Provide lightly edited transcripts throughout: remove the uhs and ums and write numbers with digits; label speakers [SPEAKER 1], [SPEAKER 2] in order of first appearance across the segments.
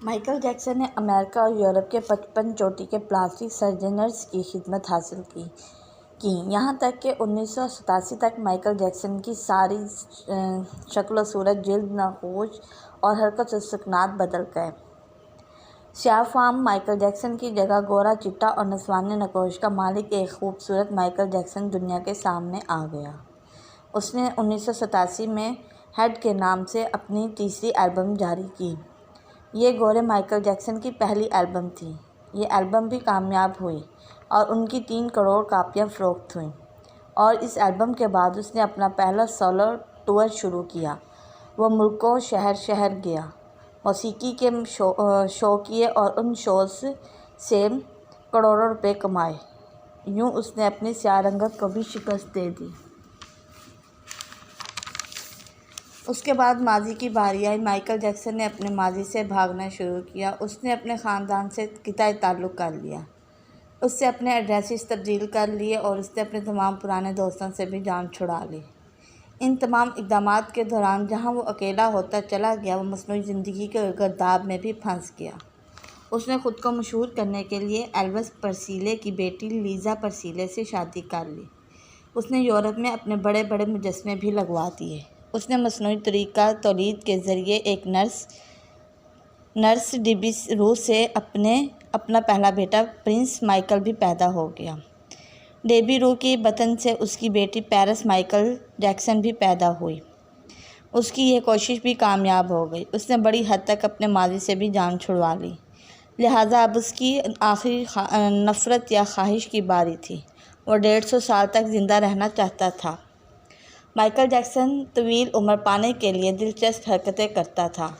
[SPEAKER 1] Michael Jackson نے امریکہ اور Europe کے 55 چوٹی کے پلاسٹک سرجنز کی خدمت حاصل کی یہاں تک کہ 1987 تک مائیکل جیکسن کی ساری شکل و صورت، جلد، نقوش اور حرکت و سکنات بدل گئے۔ سیاہ فام مائیکل جیکسن کی جگہ گورا، چٹا اور نسوانی نقوش کا مالک ایک خوبصورت مائیکل جیکسن دنیا کے سامنے آ گیا۔ اس نے 1987 میں ہیڈ کے نام سے اپنی تیسری البم جاری کی۔ یہ گورے مائیکل جیکسن کی پہلی البم تھی۔ یہ البم بھی کامیاب ہوئی اور ان کی 3 کروڑ کاپیاں فروخت ہوئیں، اور اس البم کے بعد اس نے اپنا پہلا سولو ٹور شروع کیا۔ وہ ملکوں، شہر شہر گیا، موسیقی کے شو کیے اور ان شوز سے کروڑوں روپے کمائے۔ یوں اس نے اپنی سیاہ رنگت کو بھی شکست دے دی۔ اس کے بعد ماضی کی باری آئی۔ مائیکل جیکسن نے اپنے ماضی سے بھاگنا شروع کیا۔ اس نے اپنے خاندان سے قطع تعلق کر لیا، اس سے اپنے ایڈریسز تبدیل کر لیے اور اس نے اپنے تمام پرانے دوستوں سے بھی جان چھڑا لی۔ ان تمام اقدامات کے دوران جہاں وہ اکیلا ہوتا چلا گیا، وہ مصنوعی زندگی کے گرداب میں بھی پھنس گیا۔ اس نے خود کو مشہور کرنے کے لیے ایلوس پریسلی کی بیٹی لیزا پریسلی سے شادی کر لی۔ اس نے یورپ میں اپنے بڑے بڑے مجسمے بھی لگوا دیے۔ اس نے مصنوعی طریقہ تولید کے ذریعے ایک نرس ڈیبی رو سے اپنا پہلا بیٹا پرنس مائیکل بھی پیدا ہو گیا۔ ڈیبی رو کی بطن سے اس کی بیٹی پیرس مائیکل جیکسن بھی پیدا ہوئی۔ اس کی یہ کوشش بھی کامیاب ہو گئی۔ اس نے بڑی حد تک اپنے ماضی سے بھی جان چھڑوا لی، لہٰذا اب اس کی آخری نفرت یا خواہش کی باری تھی۔ وہ 150 سال تک زندہ رہنا چاہتا تھا۔ مائیکل جیکسن طویل عمر پانے کے لیے دلچسپ حرکتیں کرتا تھا۔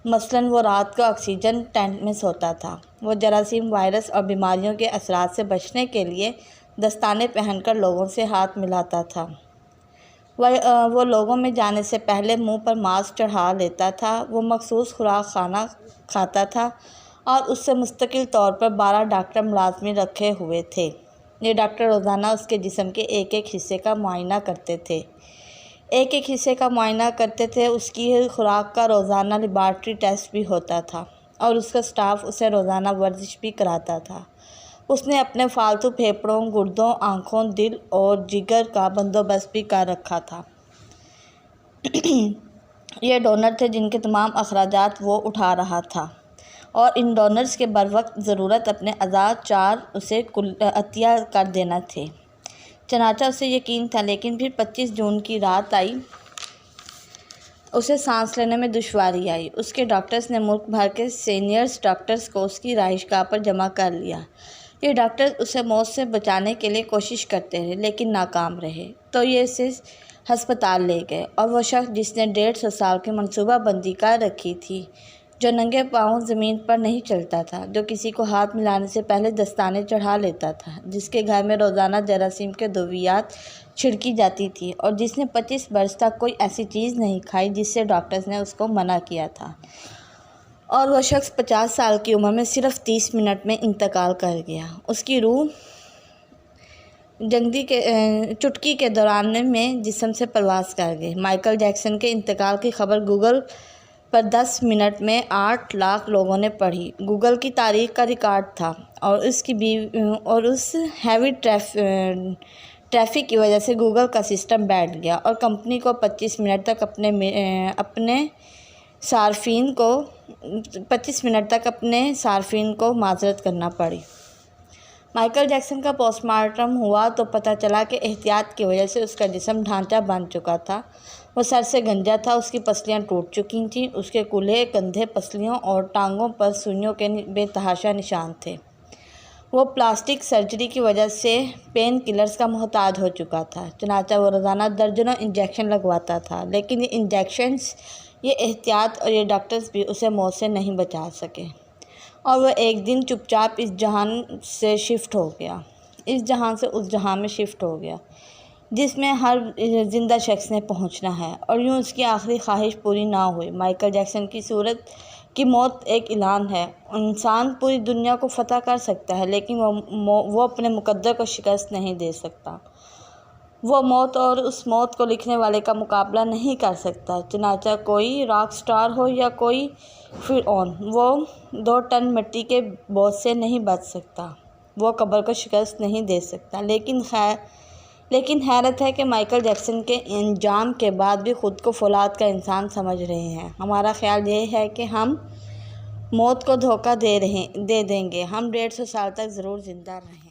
[SPEAKER 1] مثلاً وہ رات کو آکسیجن ٹینک میں سوتا تھا۔ وہ جراثیم، وائرس اور بیماریوں کے اثرات سے بچنے کے لیے دستانے پہن کر لوگوں سے ہاتھ ملاتا تھا۔ وہ لوگوں میں جانے سے پہلے منہ پر ماسک چڑھا لیتا تھا۔ وہ مخصوص خوراک کھاتا تھا اور اس سے مستقل طور پر 12 ڈاکٹر ملازمین رکھے ہوئے تھے۔ یہ ڈاکٹر روزانہ اس کے جسم کے ایک ایک حصے کا معائنہ کرتے تھے۔ اس کی خوراک کا روزانہ لیبارٹری ٹیسٹ بھی ہوتا تھا اور اس کا اسٹاف اسے روزانہ ورزش بھی کراتا تھا۔ اس نے اپنے پالتو پھیپھڑوں، گردوں، آنکھوں، دل اور جگر کا بندوبست بھی کر رکھا تھا۔ یہ ڈونر تھے جن کے تمام اخراجات وہ اٹھا رہا تھا، اور ان ڈونرز کے بروقت ضرورت اپنے اعضاء اسے عطیہ کر دینا تھے۔ چنانچہ اسے یقین تھا، لیکن پھر 25 جون کی رات آئی۔ اسے سانس لینے میں دشواری آئی۔ اس کے ڈاکٹرز نے ملک بھر کے سینئرز ڈاکٹرز کو اس کی رہائش گاہ پر جمع کر لیا۔ یہ ڈاکٹرز اسے موت سے بچانے کے لیے کوشش کرتے رہے، لیکن ناکام رہے، تو یہ اسے ہسپتال لے گئے، اور وہ شخص جس نے 150 سال کی منصوبہ بندی کر رکھی تھی، جو ننگے پاؤں زمین پر نہیں چلتا تھا، جو کسی کو ہاتھ ملانے سے پہلے دستانے چڑھا لیتا تھا، جس کے گھر میں روزانہ جراثیم کے ادویات چھڑکی جاتی تھی، اور جس نے 25 برس تک کوئی ایسی چیز نہیں کھائی جس سے ڈاکٹرز نے اس کو منع کیا تھا، اور وہ شخص 50 سال کی عمر میں صرف 30 منٹ میں انتقال کر گیا۔ اس کی روح چٹکی کے دوران میں جسم سے پرواز کر گئی۔ مائیکل جیکسن کے انتقال کی خبر گوگل پر 10 منٹ میں 8 لاکھ لوگوں نے پڑھی۔ گوگل کی تاریخ کا ریکارڈ تھا، اور اس ہیوی ٹریفک کی وجہ سے گوگل کا سسٹم بیٹھ گیا، اور کمپنی کو 25 منٹ تک اپنے صارفین کو معذرت کرنا پڑی۔ مائیکل جیکسن کا پوسٹ مارٹم ہوا تو پتہ چلا کہ احتیاط کی وجہ سے اس کا جسم ڈھانچہ بن چکا تھا۔ وہ سر سے گنجا تھا، اس کی پسلیاں ٹوٹ چکی تھیں، اس کے کولہے، کندھے، پسلیوں اور ٹانگوں پر سوئیوں کے بے تحاشا نشان تھے۔ وہ پلاسٹک سرجری کی وجہ سے پین کلرز کا محتاج ہو چکا تھا، چنانچہ وہ روزانہ درجنوں انجیکشن لگواتا تھا، لیکن یہ انجیکشنز، یہ احتیاط اور یہ ڈاکٹرز بھی اسے موت سے نہیں بچا سکے، اور وہ ایک دن چپ چاپ اس جہان سے اس جہان میں شفٹ ہو گیا جس میں ہر زندہ شخص نے پہنچنا ہے، اور یوں اس کی آخری خواہش پوری نہ ہوئی۔ مائیکل جیکسن کی موت ایک اعلان ہے۔ انسان پوری دنیا کو فتح کر سکتا ہے، لیکن وہ اپنے مقدر کو شکست نہیں دے سکتا۔ وہ موت اور اس موت کو لکھنے والے کا مقابلہ نہیں کر سکتا، چنانچہ کوئی راک سٹار ہو یا کوئی فرعون، وہ 2 ٹن مٹی کے بوجھ سے نہیں بچ سکتا، وہ قبر کو شکست نہیں دے سکتا۔ لیکن حیرت ہے کہ مائیکل جیکسن کے انجام کے بعد بھی خود کو فولاد کا انسان سمجھ رہے ہیں۔ ہمارا خیال یہ ہے کہ ہم موت کو دھوکہ دے دیں گے، ہم 150 سال تک ضرور زندہ رہیں۔